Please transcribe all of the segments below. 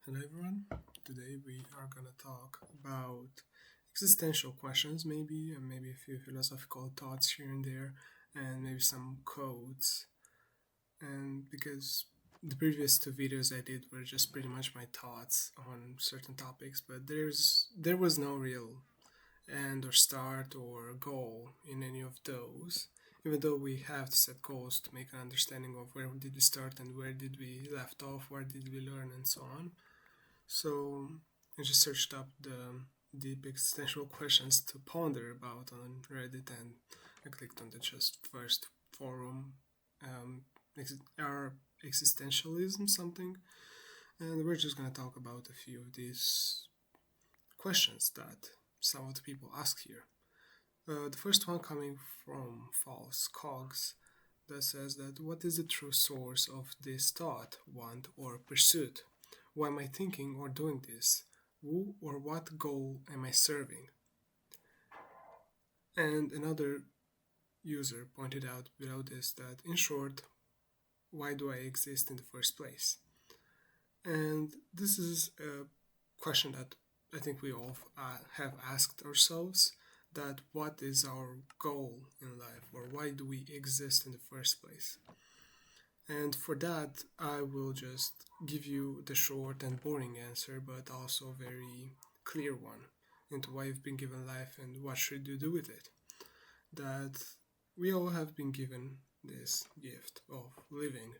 Hello everyone. Today we are gonna talk about existential questions, maybe, and maybe a few philosophical thoughts here and there, and maybe some quotes. And because the previous two videos I did were just pretty much my thoughts on certain topics, but there was no real end or start or goal in any of those. Even though we have to set goals to make an understanding of where did we start and where did we left off, where did we learn, and so on. So I just searched up the deep existential questions to ponder about on Reddit, and I clicked on the just first forum, um, our existentialism something, and we're just gonna talk about a few of these questions that some of the people ask here. The first one coming from False Cogs that says that what is the true source of this thought, want, or pursuit? Why am I thinking or doing this? Who or what goal am I serving? And another user pointed out below this that, in short, why do I exist in the first place? And this is a question that I think we all have asked ourselves, that what is our goal in life, or why do we exist in the first place? And for that, I will just give you the short and boring answer, but also a very clear one into why you've been given life and what should you do with it. That we all have been given this gift of living.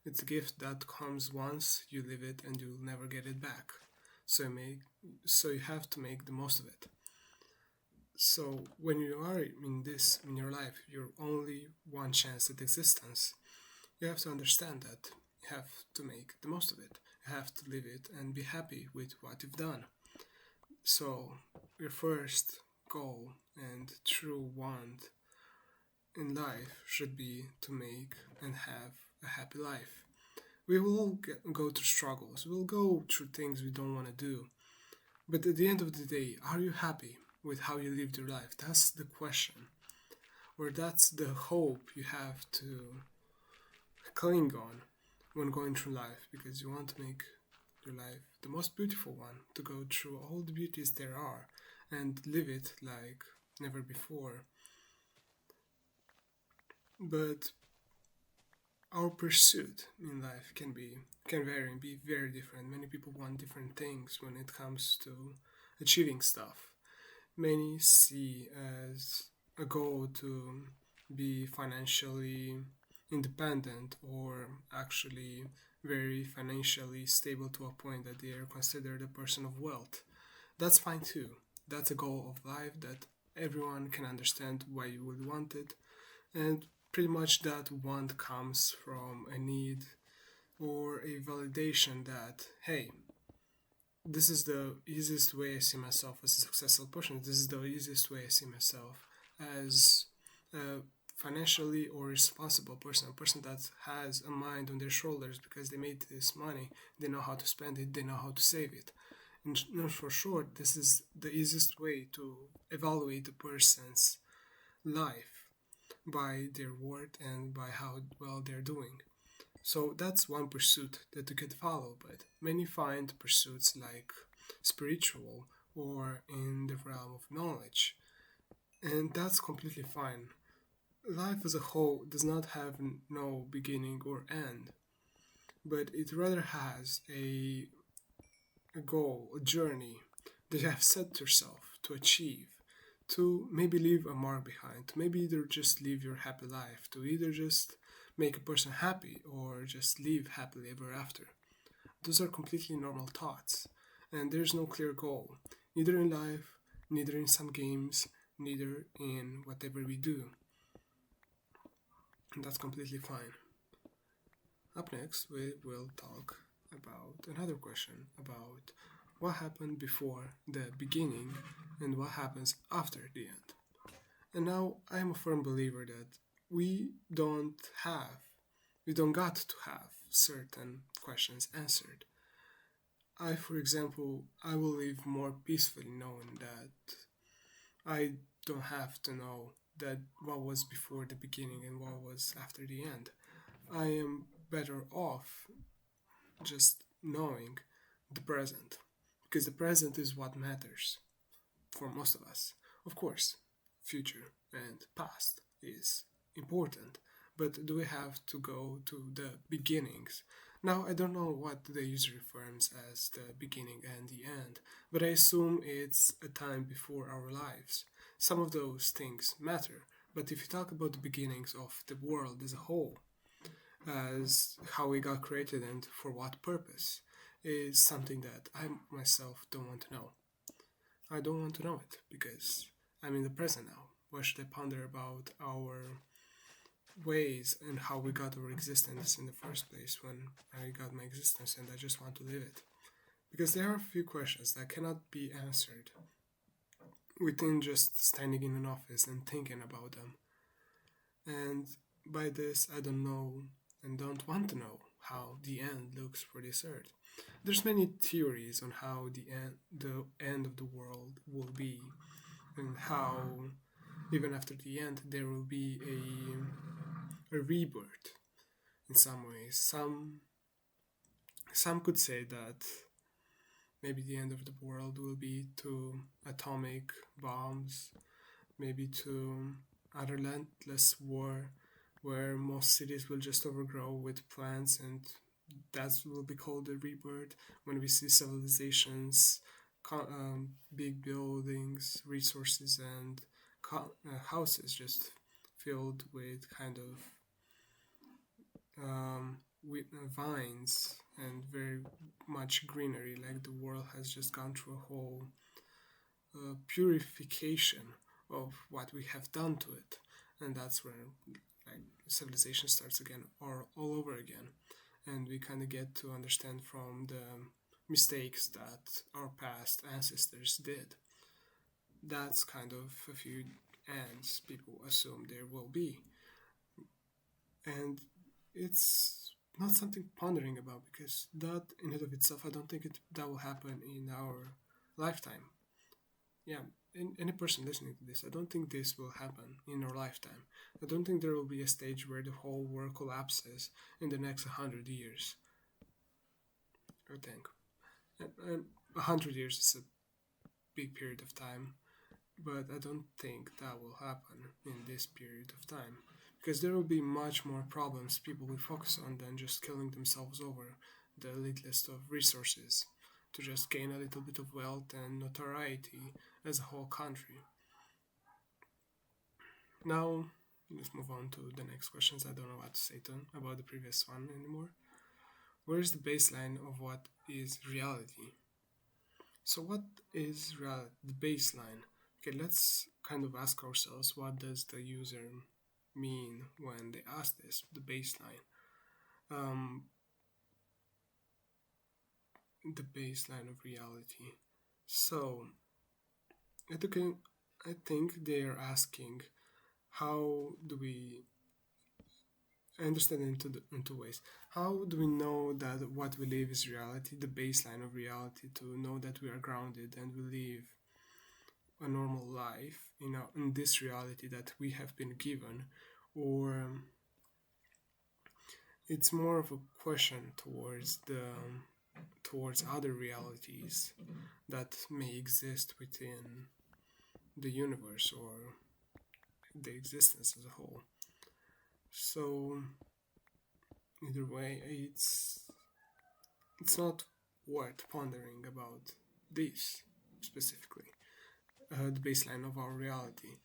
It's a gift that comes once, you live it, and you'll never get it back. So you have to make the most of it. So when you are in this in your life, you're only one chance at existence. You have to understand that you have to make the most of it. You have to live it and be happy with what you've done. So, your first goal and true want in life should be to make and have a happy life. We will all go through struggles, we'll go through things we don't want to do. But at the end of the day, are you happy with how you lived your life? That's the question. Or that's the hope you have to cling on when going through life, because you want to make your life the most beautiful one, to go through all the beauties there are and live it like never before. But our pursuit in life can vary and be very different. Many people want different things when it comes to achieving stuff. Many see as a goal to be financially independent, or actually very financially stable to a point that they are considered a person of wealth. That's fine too. That's a goal of life that everyone can understand why you would want it, and pretty much that want comes from a need or a validation that, hey, this is the easiest way I see myself as a successful person. This is the easiest way I see myself as a financially or responsible person, a person that has a mind on their shoulders because they made this money, they know how to spend it, they know how to save it. And for short, this is the easiest way to evaluate a person's life by their worth and by how well they're doing. So that's one pursuit that you could follow, but many find pursuits like spiritual or in the realm of knowledge, and that's completely fine. Life as a whole does not have no beginning or end, but it rather has a goal, a journey that you have set yourself to achieve, to maybe leave a mark behind, to maybe either just live your happy life, to either just make a person happy or just live happily ever after. Those are completely normal thoughts, and there's no clear goal, neither in life, neither in some games, neither in whatever we do. And that's completely fine. Up next, we will talk about another question about what happened before the beginning and what happens after the end. And now I am a firm believer that we don't have, we don't got to have certain questions answered. For example, I will live more peacefully knowing that I don't have to know that what was before the beginning and what was after the end. I am better off just knowing the present, because the present is what matters for most of us. Of course, future and past is important, but do we have to go to the beginnings? Now, I don't know what the user affirms as the beginning and the end, but I assume it's a time before our lives. Some of those things matter, but if you talk about the beginnings of the world as a whole, as how we got created and for what purpose, is something that I myself don't want to know. I don't want to know it because I'm in the present now. Why should I ponder about our ways and how we got our existence in the first place when I got my existence and I just want to live it? Because there are a few questions that cannot be answered within just standing in an office and thinking about them. And by this, I don't know and don't want to know how the end looks for this earth. There's many theories on how the end of the world will be, and how even after the end there will be a rebirth in some ways. Some could say that maybe the end of the world will be to atomic bombs, maybe to a relentless war where most cities will just overgrow with plants, and that will be called a rebirth. When we see civilizations, big buildings, resources, and houses just filled with kind of with vines and very much greenery, like the world has just gone through a whole purification of what we have done to it, and that's where like civilization starts again or all over again, and we kind of get to understand from the mistakes that our past ancestors did. That's kind of a few ends people assume there will be, and it's not something pondering about because that in and of itself, I don't think that will happen in our lifetime. Yeah, any person listening to this, I don't think this will happen in our lifetime. I don't think there will be a stage where the whole world collapses in the next 100 years. I think. And 100 years is a big period of time, but I don't think that will happen in this period of time. Because there will be much more problems people will focus on than just killing themselves over the elite list of resources to just gain a little bit of wealth and notoriety as a whole country. Now, let's move on to the next questions. I don't know what to say to about the previous one anymore. Where is the baseline of what is reality? So, what is the baseline? Okay, let's kind of ask ourselves what does the user mean when they ask this, the baseline. Um, the baseline of reality. So, I think they are asking how do we I understand it in two ways. How do we know that what we live is reality, the baseline of reality, to know that we are grounded and we live a normal life in this reality that we have been given, or it's more of a question towards other realities that may exist within the universe or the existence as a whole. So either way, it's not worth pondering about this specifically, the baseline of our reality,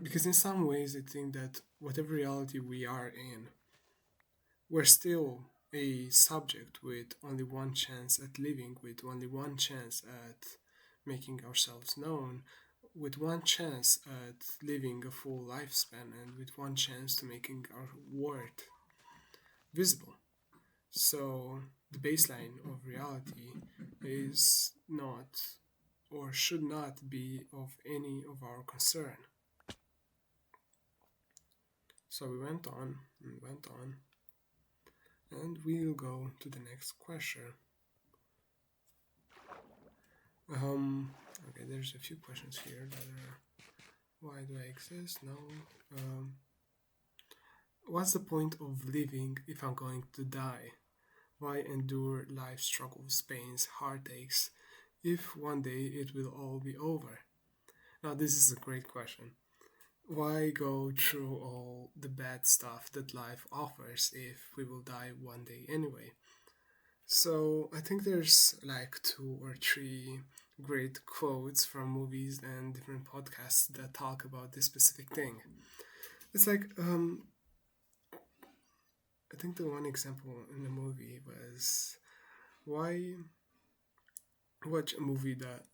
because in some ways I think that whatever reality we are in, we're still a subject with only one chance at living, with only one chance at making ourselves known, with one chance at living a full lifespan, and with one chance to making our worth visible. So the baseline of reality is not or should not be of any of our concern. So we went on and went on, and we'll go to the next question. Okay, there's a few questions here that are why do I exist? No. What's the point of living if I'm going to die? Why endure life's struggles, pains, heartaches, if one day it will all be over? Now, this is a great question. Why go through all the bad stuff that life offers if we will die one day anyway? So, I think there's like two or three great quotes from movies and different podcasts that talk about this specific thing. It's like, I think the one example in the movie was why watch a movie that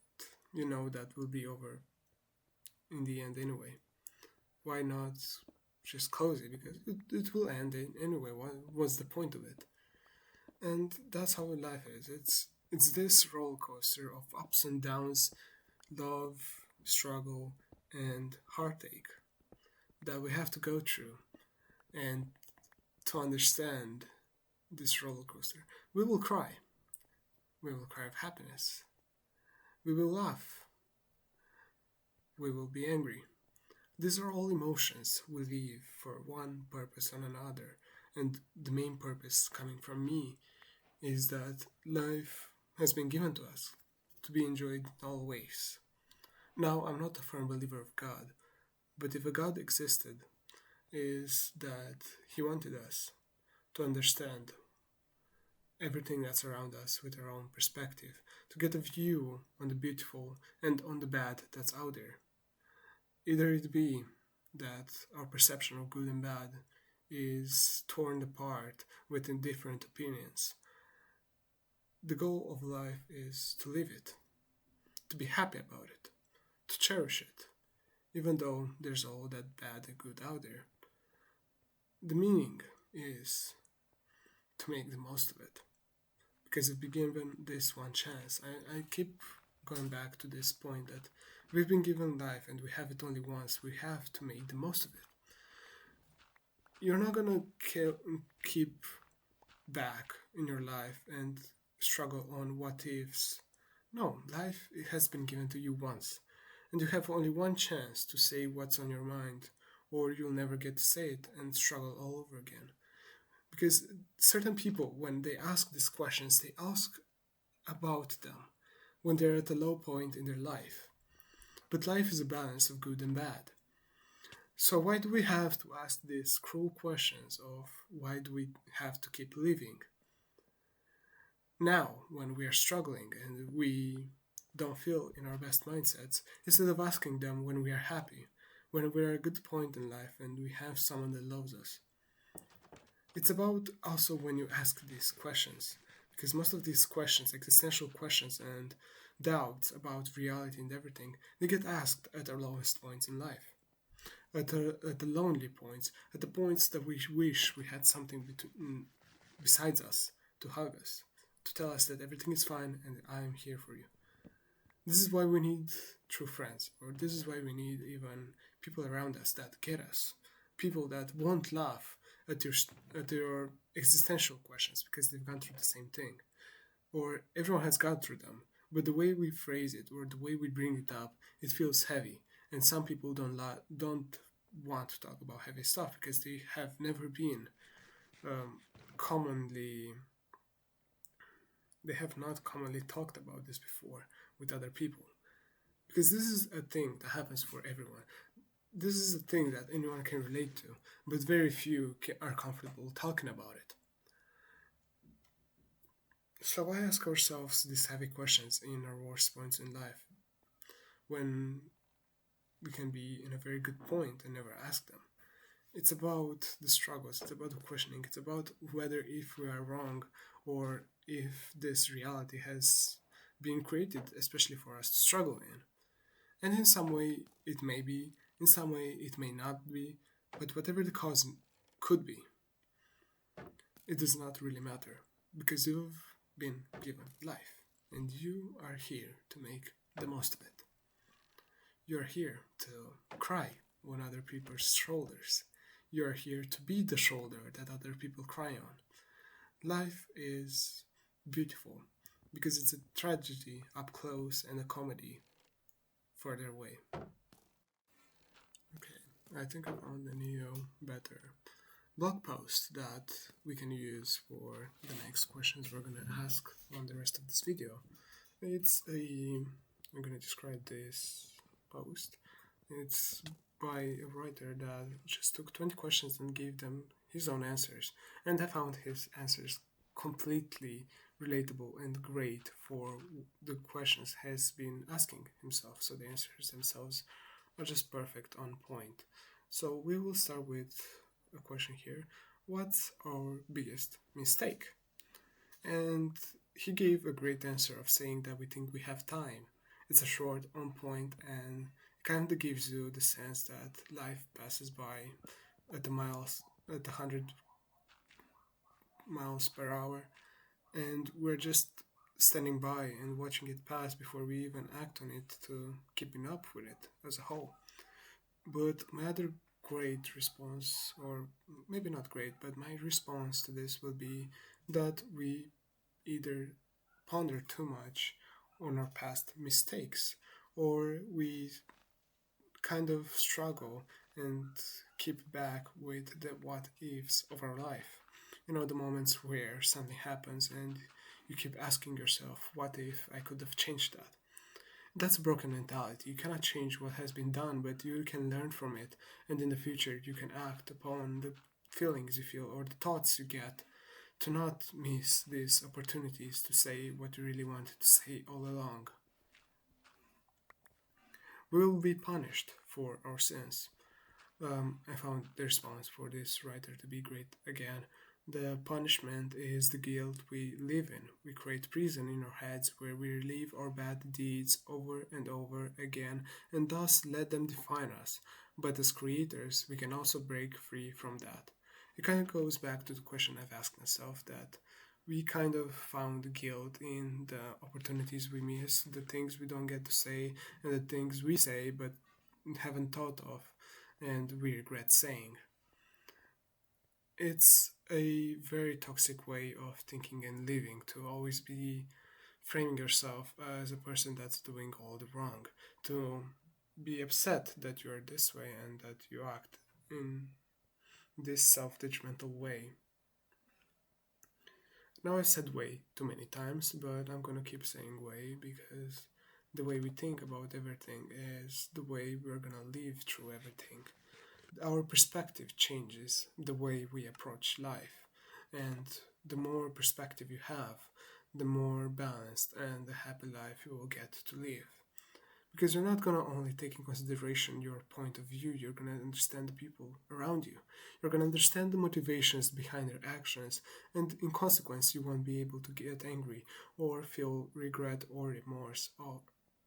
you know that will be over in the end anyway? Why not just close it? Because it will end anyway. What's the point of it? And that's how life is. It's this roller coaster of ups and downs, love, struggle, and heartache that we have to go through. And to understand this roller coaster, we will cry. We will cry of happiness. We will laugh. We will be angry. These are all emotions we leave for one purpose or another. And the main purpose coming from me is that life has been given to us to be enjoyed always. Now, I'm not a firm believer of God, but if a God existed, is that He wanted us to understand everything that's around us with our own perspective, to get a view on the beautiful and on the bad that's out there. Either it be that our perception of good and bad is torn apart within different opinions. The goal of life is to live it, to be happy about it, to cherish it, even though there's all that bad and good out there. The meaning is to make the most of it. Because if we've been given this one chance, I keep going back to this point that we've been given life and we have it only once. We have to make the most of it. You're not gonna keep back in your life and struggle on what ifs. No, life it has been given to you once, and you have only one chance to say what's on your mind, or you'll never get to say it and struggle all over again. Because certain people, when they ask these questions, they ask about them when they're at a low point in their life. But life is a balance of good and bad. So why do we have to ask these cruel questions of why do we have to keep living? Now, when we are struggling and we don't feel in our best mindsets, instead of asking them when we are happy, when we're at a good point in life and we have someone that loves us. It's about also when you ask these questions, because most of these questions, existential questions and doubts about reality and everything, they get asked at our lowest points in life, at the lonely points, at the points that we wish we had something besides us to hug us, to tell us that everything is fine and I am here for you. This is why we need true friends, or this is why we need even people around us that get us, people that won't laugh at your existential questions because they've gone through the same thing, or everyone has gone through them. But the way we phrase it or the way we bring it up, it feels heavy, and some people don't want to talk about heavy stuff because they have never been um, commonly they have not commonly talked about this before with other people because this is a thing that happens for everyone. This is a thing that anyone can relate to, but very few are comfortable talking about it. So why ask ourselves these heavy questions in our worst points in life when we can be in a very good point and never ask them? It's about the struggles, it's about the questioning, it's about whether if we are wrong or if this reality has been created especially for us to struggle in. And in some way it may be, in some way it may not be, but whatever the cause could be, it does not really matter because you've been given life and you are here to make the most of it. You're here to cry on other people's shoulders. You're here to be the shoulder that other people cry on. Life is beautiful because it's a tragedy up close and a comedy further away. Okay, I think I found the Neo better blog post that we can use for the next questions we're going to ask on the rest of this video. It's a, I'm going to describe this post. It's by a writer that just took 20 questions and gave them his own answers. And I found his answers completely relatable and great for the questions has been asking himself. So the answers themselves are just perfect on point. So we will start with a question here. What's our biggest mistake? And he gave a great answer of saying that we think we have time. It's a short, on point, and kind of gives you the sense that life passes by at the miles at 100 miles per hour, and we're just standing by and watching it pass before we even act on it to keeping up with it as a whole. But my other great response, or maybe not great, but my response to this will be that we either ponder too much on our past mistakes, or we kind of struggle and keep back with the what ifs of our life. You know, the moments where something happens and you keep asking yourself, what if I could have changed that? That's a broken mentality. You cannot change what has been done, but you can learn from it, and in the future, you can act upon the feelings you feel or the thoughts you get to not miss these opportunities to say what you really wanted to say all along. We will be punished for our sins. I found the response for this writer to be great again. The punishment is the guilt we live in. We create prison in our heads where we relive our bad deeds over and over again and thus let them define us. But as creators, we can also break free from that. It kind of goes back to the question I've asked myself that we kind of found guilt in the opportunities we miss, the things we don't get to say, and the things we say but haven't thought of and we regret saying. It's a very toxic way of thinking and living to always be framing yourself as a person that's doing all the wrong, to be upset that you are this way and that you act in this self judgmental way. Now, I've said way too many times, but I'm gonna keep saying way because the way we think about everything is the way we're gonna live through everything. Our perspective changes the way we approach life, and the more perspective you have, the more balanced and the happy life you will get to live. Because you're not going to only take in consideration your point of view, you're going to understand the people around you. You're going to understand the motivations behind their actions, and in consequence, you won't be able to get angry or feel regret or remorse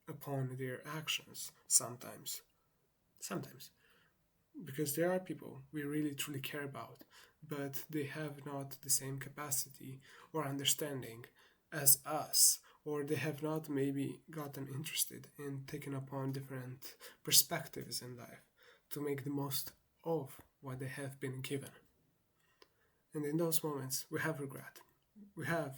upon their actions sometimes. Sometimes. Because there are people we really truly care about, but they have not the same capacity or understanding as us, or they have not maybe gotten interested in taking upon different perspectives in life to make the most of what they have been given. And in those moments, we have regret. We have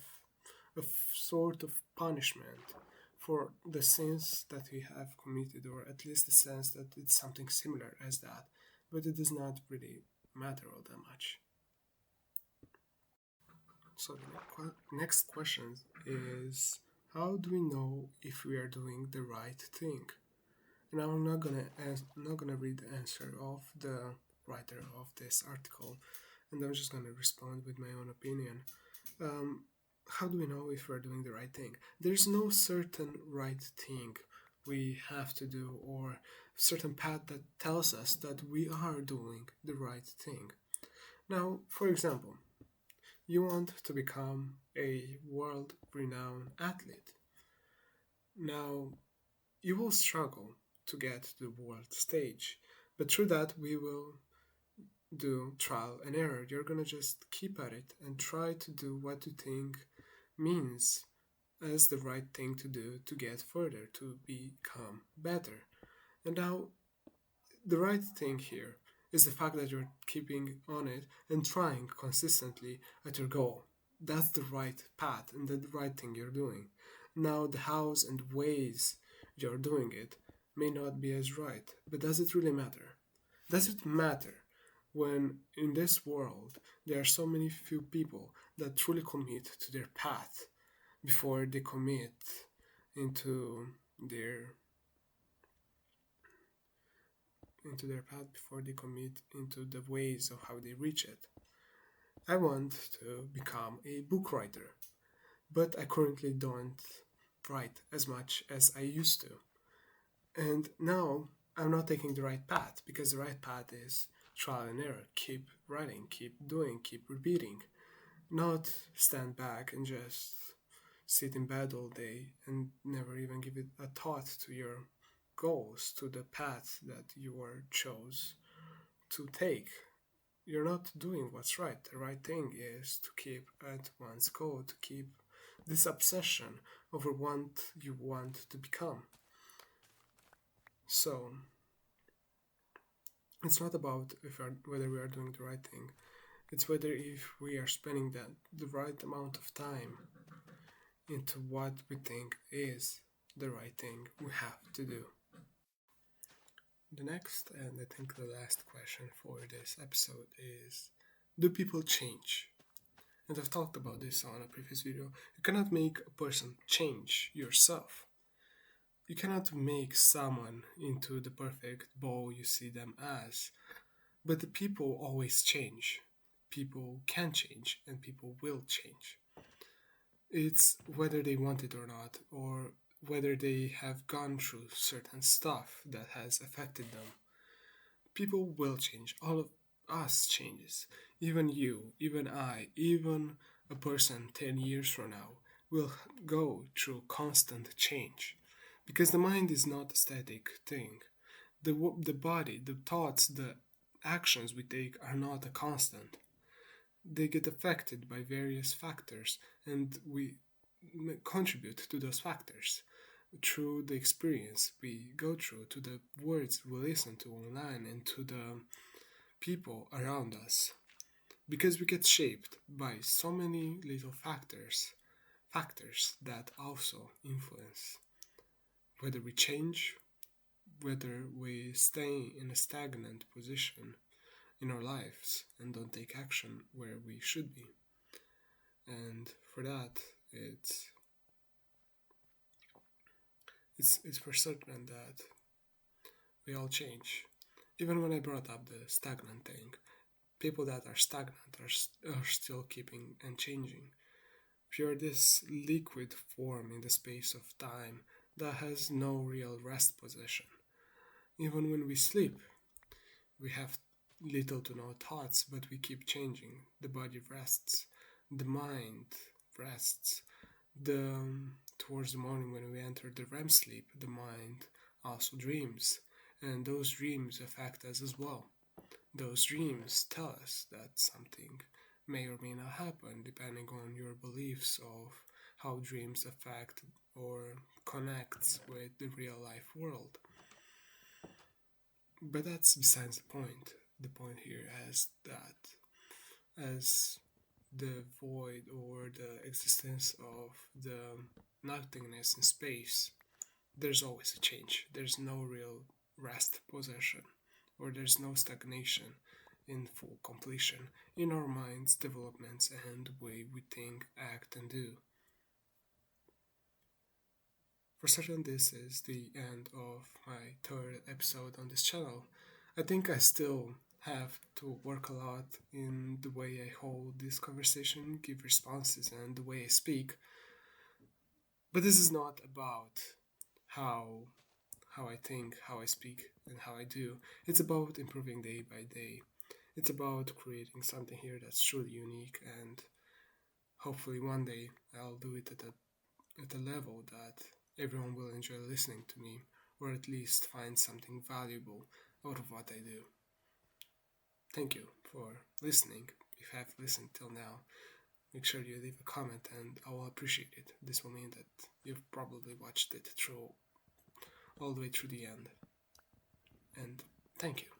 sort of punishment for the sins that we have committed, or at least the sense that it's something similar as that, but it does not really matter all that much. So the next question is, how do we know if we are doing the right thing? And I'm not gonna read the answer of the writer of this article, and I'm just gonna respond with my own opinion. Um, how do we know if we're doing the right thing? There's no certain right thing we have to do or certain path that tells us that we are doing the right thing. Now, for example, you want to become a world renowned athlete. Now, you will struggle to get to the world stage, but through that, we will do trial and error. You're gonna just keep at it and try to do what you think means as the right thing to do to get further, to become better. And now, the right thing here is the fact that you're keeping on it and trying consistently at your goal. That's the right path and the right thing you're doing. Now, the hows and ways you're doing it may not be as right, but does it really matter? Does it matter when in this world there are so many few people that truly commit to their path before they commit into their before they commit into the ways of how they reach it. I want to become a book writer, but I currently don't write as much as I used to. And now I'm not taking the right path because the right path is trial and error. Keep writing, keep doing, keep repeating. Not stand back and just sit in bed all day and never even give it a thought to your goals, to the path that you were chose to take. You're not doing what's right. The right thing is to keep at one's goal, to keep this obsession over what you want to become. So it's not about whether we are doing the right thing. It's whether if we are spending the right amount of time into what we think is the right thing we have to do. The next and I think the last question for this episode is, do people change? And I've talked about this on a previous video. You cannot make a person change yourself. You cannot make someone into the perfect bow you see them as. But the people always change. People can change and people will change. It's whether they want it or not, or whether they have gone through certain stuff that has affected them. People will change. All of us changes. Even you, even I, even a person 10 years from now will go through constant change. Because the mind is not a static thing. The body, the thoughts, the actions we take are not a constant. They get affected by various factors, and we contribute to those factors through the experience we go through, to the words we listen to online, and to the people around us. Because we get shaped by so many little factors that also influence whether we change, whether we stay in a stagnant position in our lives and don't take action where we should be. And for that, it's for certain that we all change. Even when I brought up the stagnant thing, people that are stagnant are still keeping and changing. We are this liquid form in the space of time that has no real rest position. Even when we sleep, we have little to no thoughts, but we keep changing. The body rests, the mind rests. Towards the morning when we enter the REM sleep, the mind also dreams, and those dreams affect us as well. Those dreams tell us that something may or may not happen depending on your beliefs of how dreams affect or connects with the real life world. But that's besides the point. The point here is that as the void or the existence of the nothingness in space, there's always a change. There's no real rest possession, or there's no stagnation in full completion in our minds, developments, and the way we think, act, and do. For certain, this is the end of my third episode on this channel. I think I still have to work a lot in the way I hold this conversation, give responses, and the way I speak. But this is not about how I think, how I speak, and how I do. It's about improving day by day. It's about creating something here that's truly unique, and hopefully one day I'll do it at a level that everyone will enjoy listening to me, or at least find something valuable out of what I do. Thank you for listening. If you have listened till now, make sure you leave a comment and I will appreciate it. This will mean that you've probably watched it through all the way through the end. And thank you.